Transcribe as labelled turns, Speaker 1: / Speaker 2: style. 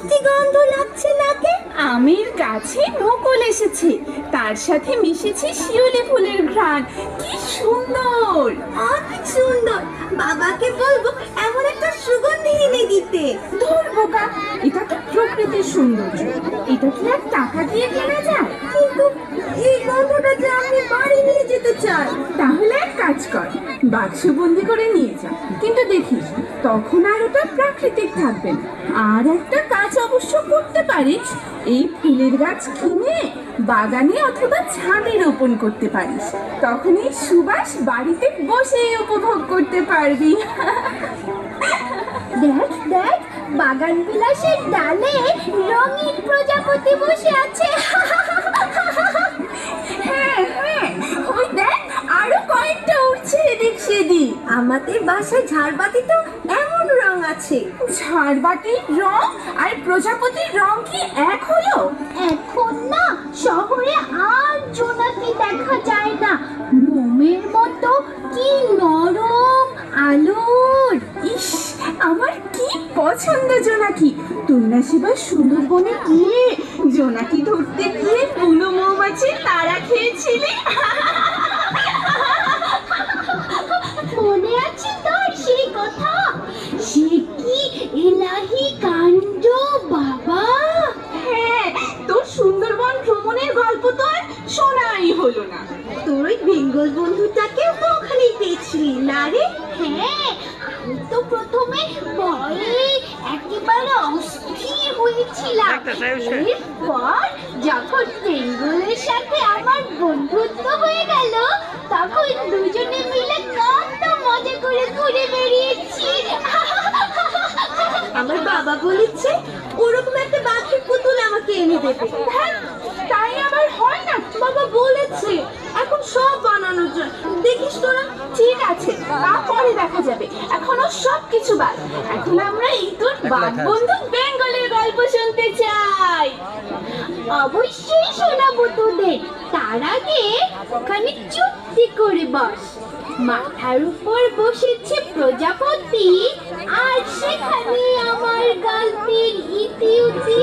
Speaker 1: মিষ্টি গন্ধ লাগছে নাকে।
Speaker 2: আমের গাছে নকল এসেছে, তার সাথে মিশেছে শিউলি ফুলের ঘ্রাণ। কি সুন্দর!
Speaker 1: অনেক সুন্দর। বাবাকে বলবো এমন একটা সুগন্ধি এনে দিতে।
Speaker 2: ধুর বোকা, এটা তো প্রকৃতির সৌন্দর্য, এটা কি আর টাকা দিয়ে কেনা যায়?
Speaker 1: কিন্তু এই গন্ধটা যে আমি বাড়ি নিয়ে যেতে চাই।
Speaker 2: তাহলে এক কাজ কর, বাক্সবন্দি করে নিয়ে যা, কিন্তু দেখিস তখন আর ওটা প্রাকৃতিক থাকবে না। আর একটা কাজ অবশ্য করতে পারিস, এই ফুলের গাছ কিনে বাগানে অথবা ছাদে রোপণ করতে পারিস, তখন এই সুবাস বাড়িতে বসে উপভোগ করতে পারবি।
Speaker 1: দেখ দেখ, বাগান বিলাসের ডালে রঙিন প্রজাপতি বসে আছে।
Speaker 2: হ্যাঁ হ্যাঁ, ওই দেখ আরো কয়েকটা উঠছে এদিক সেদিক।
Speaker 1: আমাদের বাসায় ঝাড়বাতি তো এমন রং আছে।
Speaker 2: ঝাড়বাতির রং আর প্রজাপতির রং কি এক হলো?
Speaker 1: এখন না শহরে আর জোনাকি দেখা যায় না। মোমের মতো কি নরম আলোর।
Speaker 2: ইস, আমার কি পছন্দ জোনাকি। তোর না সেবার সুন্দরবনে গিয়ে জোনাকি ধরতে গিয়ে বুনো মৌমাছির তারা খেয়েছিলি?
Speaker 1: মনে আছে তোর সেই কথা? সে কি এলাহি কাণ্ড বাবা।
Speaker 2: হ্যাঁ, তোর সুন্দরবন ভ্রমণের গল্প তো আর শোনাই হলো না।
Speaker 1: তোর ওই বেঙ্গল বন্ধুটাকেও তো ওখানেই পেয়েছিলি না রে? হ্যাঁ, আমি তো প্রথমে ভয়ে একেবারে অস্থির হয়েছিলাম। এরপর যখন বেঙ্গলের সাথে আমার বন্ধুত্ব হয়ে গেল, তখন দুজনে মিলে কত মজা করে ঘুরে বেরিয়েছি। আমার বাবা বলেছে ওরকম একটা বাঘের পুতুল আমাকে এনে দেবে।
Speaker 2: হ্যাঁ, তাই আবার হয় না?
Speaker 1: বাবা বলেছে এখন সব বানানো যায়, দেখিস তোরা।
Speaker 2: ঠিক আছে, তারপরে দেখা যাবে, এখনো সব কিছু বাদ। এখন আমরা এই তোর বাঘ বন্ধু বেঙ্গলের গল্প শুনতে চাই।
Speaker 1: অবশ্যই শোনাবো তোদের। তার আগে ওখানে চুপটি করে বস। মাথার উপর বসেছে প্রজাপতি, আর সেখানে আমার গল্পের ইতি উতি।